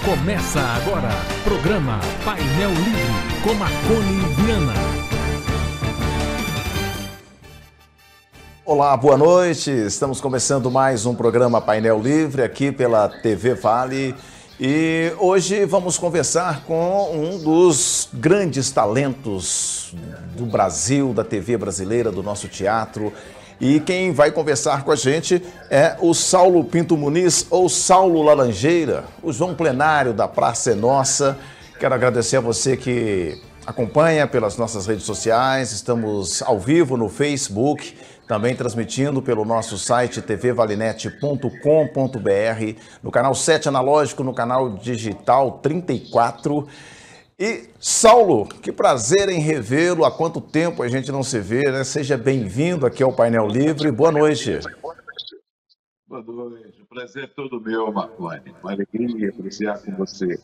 Começa agora, programa Painel Livre, com Marconi Viana. Olá, boa noite. Estamos começando mais um programa Painel Livre aqui pela TV Vale. E hoje vamos conversar com um dos grandes talentos do Brasil, da TV brasileira, do nosso teatro. E quem vai conversar com a gente é o Saulo Pinto Muniz, ou Saulo Laranjeira, o João Plenário da Praça é Nossa. Quero agradecer a você que acompanha pelas nossas redes sociais. Estamos ao vivo no Facebook, também transmitindo pelo nosso site tvvalinet.com.br, no canal 7 analógico, no canal digital 34. E, Saulo, que prazer em revê-lo. Há quanto tempo a gente não se vê, né? Seja bem-vindo aqui ao Painel Livre. Boa noite. Boa noite. O prazer é todo meu, Marconi. Uma alegria apreciar com você.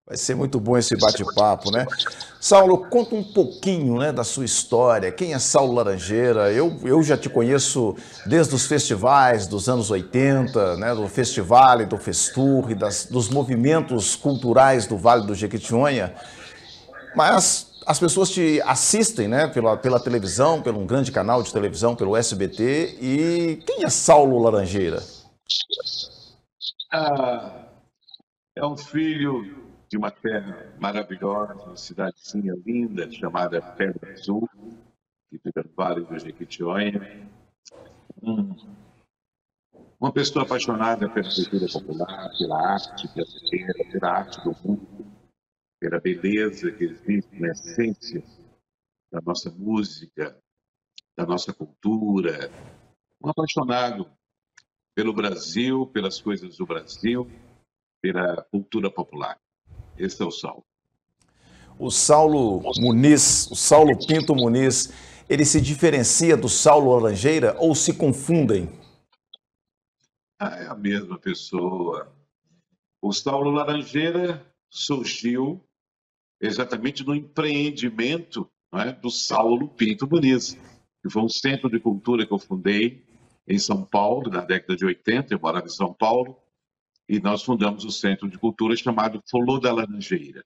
Vai ser muito bom esse bate-papo, né? Saulo, conta um pouquinho, né, da sua história. Quem é Saulo Laranjeira? Eu já te conheço desde os festivais dos anos 80, né, do Festivale, do Festur e dos movimentos culturais do Vale do Jequitinhonha. Mas as pessoas te assistem, né, pela televisão, pelo um grande canal de televisão, pelo SBT. E quem é Saulo Laranjeira? É um filho de uma terra maravilhosa, uma cidadezinha linda chamada Pedra Azul, que fica no Vale do Jequitinhonha. Uma pessoa apaixonada pela cultura popular, pela arte brasileira, pela arte do mundo, pela beleza que existe na essência da nossa música, da nossa cultura. Um apaixonado pelo Brasil, pelas coisas do Brasil, pela cultura popular. Esse é o Saulo. O Saulo Muniz, o Saulo Pinto Muniz, ele se diferencia do Saulo Laranjeira ou se confundem? É a mesma pessoa. O Saulo Laranjeira surgiu exatamente no empreendimento, não é, do Saulo Pinto Muniz, que foi um centro de cultura que eu fundei em São Paulo, na década de 80, eu morava em São Paulo, e nós fundamos o Centro de Cultura chamado Flor da Laranjeira,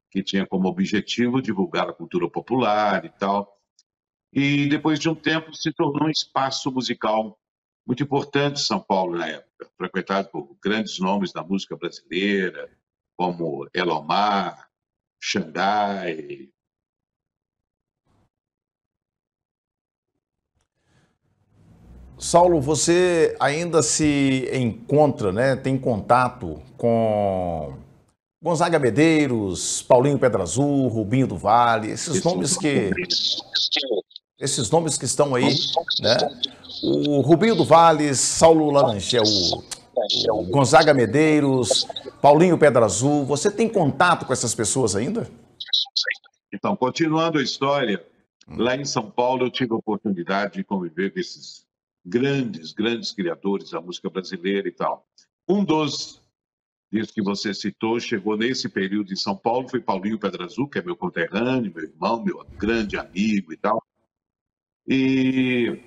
que tinha como objetivo divulgar a cultura popular e tal. E depois de um tempo se tornou um espaço musical muito importante em São Paulo na época, frequentado por grandes nomes da música brasileira, como Elomar, Xangai. Saulo, você ainda se encontra, né? Tem contato com Gonzaga Medeiros, Paulinho Pedra Azul, Rubinho do Vale, esses nomes que estão aí, né? O Rubinho do Vale, Saulo Laranjeira, o Gonzaga Medeiros, Paulinho Pedra Azul. Você tem contato com essas pessoas ainda? Então, continuando a história, lá em São Paulo eu tive a oportunidade de conviver com esses grandes criadores da música brasileira e tal. Um dos que você citou chegou nesse período em São Paulo, foi Paulinho Pedra Azul, que é meu conterrâneo, meu irmão, meu grande amigo e tal. E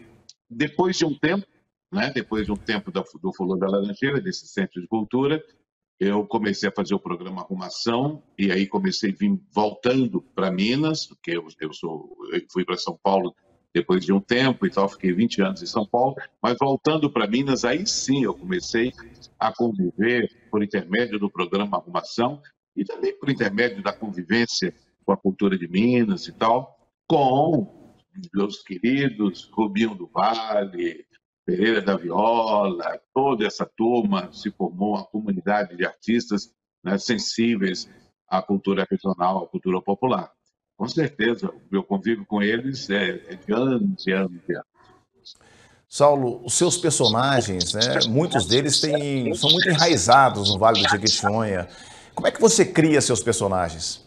depois de um tempo, né, do Flor da Laranjeira, desse centro de cultura, eu comecei a fazer o programa Arrumação, e aí comecei a vir voltando para Minas, porque eu fui para São Paulo depois de um tempo e tal, fiquei 20 anos em São Paulo, mas voltando para Minas, aí sim eu comecei a conviver por intermédio do programa Arrumação e também por intermédio da convivência com a cultura de Minas e tal, com meus queridos Rubinho do Vale, Pereira da Viola, toda essa turma se formou uma comunidade de artistas, né, sensíveis à cultura regional, à cultura popular. Com certeza, o meu convívio com eles é de anos e anos e anos. Saulo, os seus personagens, né, muitos deles são muito enraizados no Vale do Jequitinhonha. Como é que você cria seus personagens?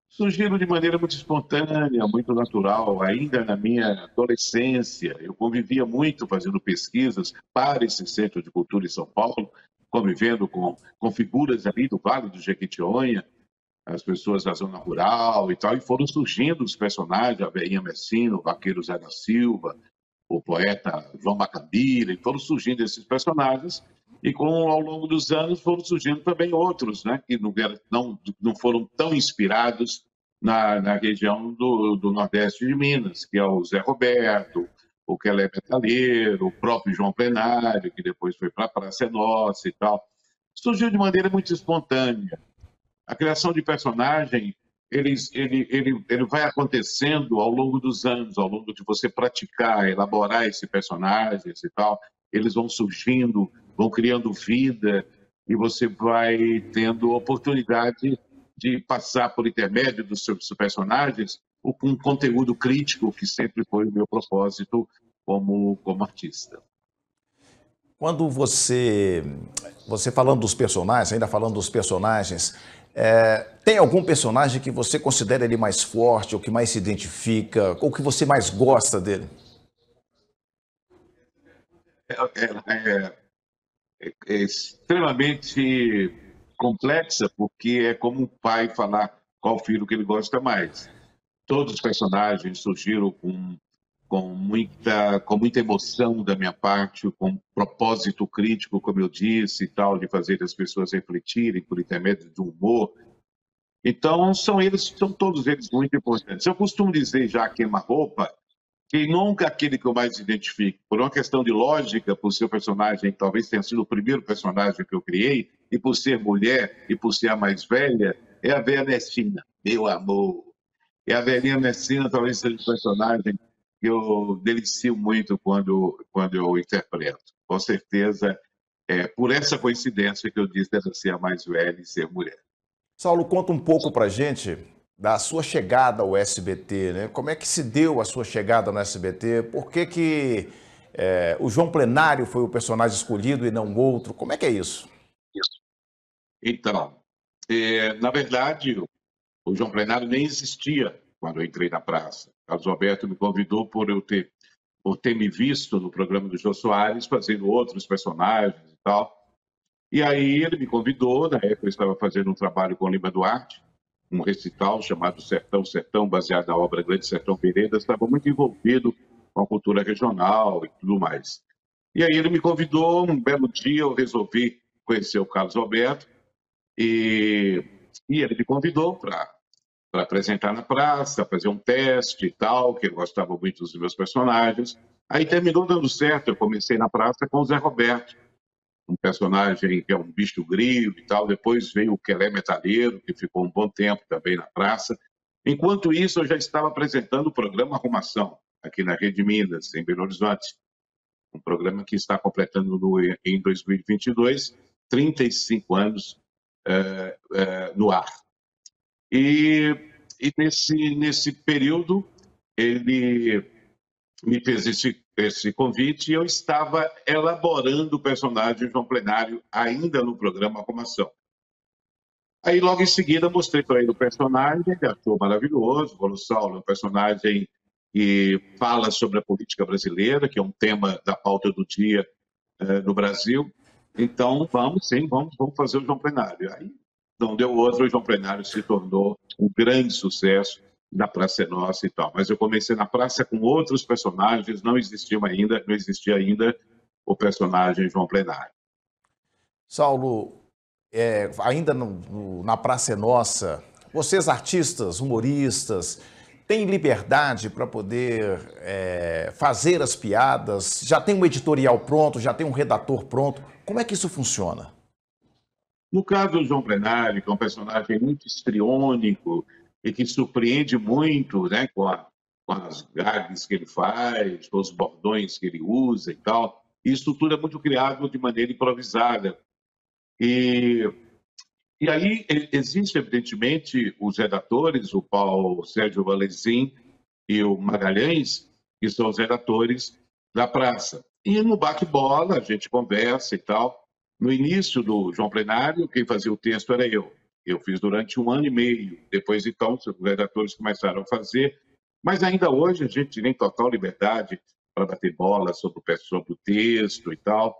Surgiram de maneira muito espontânea, muito natural. Ainda na minha adolescência, eu convivia muito fazendo pesquisas para esse Centro de Cultura em São Paulo, convivendo com figuras ali do Vale do Jequitinhonha, as pessoas da zona rural e tal, e foram surgindo os personagens, a Veinha Messina, o vaqueiro Zé da Silva, o poeta João Macambira, e foram surgindo esses personagens, E ao longo dos anos foram surgindo também outros, né, que não foram tão inspirados na região do Nordeste de Minas, que é o Zé Roberto, o Kelé Metaleiro, o próprio João Plenário, que depois foi para a Praça é Nossa e tal. Surgiu de maneira muito espontânea. A criação de personagem ele vai acontecendo ao longo dos anos, ao longo de você praticar, elaborar esse personagem e tal. Eles vão surgindo, vão criando vida, e você vai tendo oportunidade de passar por intermédio dos seus personagens um conteúdo crítico, que sempre foi o meu propósito como artista. Quando você falando dos personagens, ainda falando dos personagens, tem algum personagem que você considera ele mais forte, ou que mais se identifica, ou que você mais gosta dele? É extremamente complexa, porque é como um pai falar qual filho que ele gosta mais. Todos os personagens surgiram com muita emoção da minha parte, com propósito crítico, como eu disse, e tal, de fazer as pessoas refletirem por intermédio do humor. Então, são todos eles muito importantes. Eu costumo dizer, já queima-roupa, que nunca aquele que eu mais identifico, por uma questão de lógica, por ser o personagem, talvez tenha sido o primeiro personagem que eu criei, e por ser mulher, e por ser a mais velha, é a velha Ernestina, meu amor. E a velhinha Ernestina talvez seja um personagem que eu delicio muito quando eu interpreto. Com certeza, por essa coincidência que eu disse dela ser a mais velha e ser mulher. Saulo, conta um pouco pra gente da sua chegada ao SBT, né? Como é que se deu a sua chegada no SBT? Por que o João Plenário foi o personagem escolhido e não outro? Como é que é isso? Então, na verdade, o João Plenário nem existia quando eu entrei na praça. Carlos Alberto me convidou por ter me visto no programa do Jô Soares fazendo outros personagens e tal. E aí ele me convidou, na época eu estava fazendo um trabalho com Lima Duarte, um recital chamado Sertão, Sertão, baseado na obra Grande Sertão Veredas, estava muito envolvido com a cultura regional e tudo mais. E aí ele me convidou, um belo dia eu resolvi conhecer o Carlos Alberto, e ele me convidou para apresentar na praça, fazer um teste e tal, que ele gostava muito dos meus personagens. Aí terminou dando certo, eu comecei na praça com o Zé Roberto, um personagem que é um bicho grilo e tal. Depois veio o Kelé Metaleiro, que ficou um bom tempo também na praça. Enquanto isso, eu já estava apresentando o programa Arrumação, aqui na Rede Minas, em Belo Horizonte. Um programa que está completando em 2022 35 anos no ar. E nesse período, ele me fez esse convite, e eu estava elaborando o personagem João Plenário ainda no programa Arrumação. Aí, logo em seguida, mostrei para ele o personagem, ele achou maravilhoso. O Saulo é um personagem que fala sobre a política brasileira, que é um tema da pauta do dia no Brasil. Então, vamos fazer o João Plenário. Aí, não deu outro, o João Plenário se tornou um grande sucesso da Praça é Nossa e tal. Mas eu comecei na praça com outros personagens, não existia ainda o personagem João Plenário. Saulo, ainda na Praça é Nossa, vocês artistas, humoristas, têm liberdade para poder fazer as piadas? Já tem um editorial pronto, já tem um redator pronto? Como é que isso funciona? No caso do João Plenário, que é um personagem muito histriônico e que surpreende muito, né, com as gags que ele faz, com os bordões que ele usa e tal, isso tudo é muito criado de maneira improvisada. E aí existe, evidentemente, os redatores, o Paulo Sérgio Valentim e o Magalhães, que são os redatores da praça. E no bate-bola, a gente conversa e tal. No início do João Plenário, quem fazia o texto era eu. Eu fiz durante 1 ano e meio. Depois, então, os redatores começaram a fazer. Mas ainda hoje a gente tem total liberdade para bater bola sobre o texto e tal.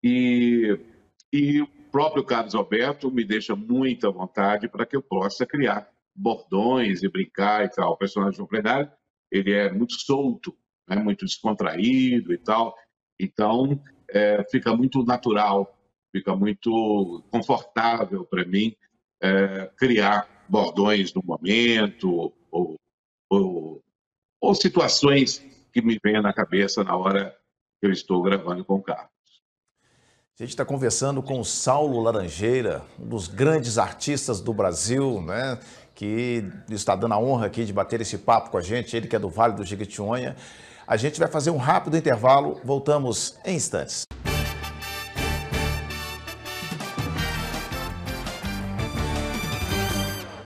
E o próprio Carlos Alberto me deixa muita vontade para que eu possa criar bordões e brincar e tal. O personagem João Plenário, ele é muito solto, né? Muito descontraído e tal. Então, fica muito natural fica muito confortável para mim criar bordões no momento ou situações que me venham na cabeça na hora que eu estou gravando com o Carlos. A gente está conversando com o Saulo Laranjeira, um dos grandes artistas do Brasil, né? Que está dando a honra aqui de bater esse papo com a gente, ele que é do Vale do Jequitinhonha. A gente vai fazer um rápido intervalo, voltamos em instantes.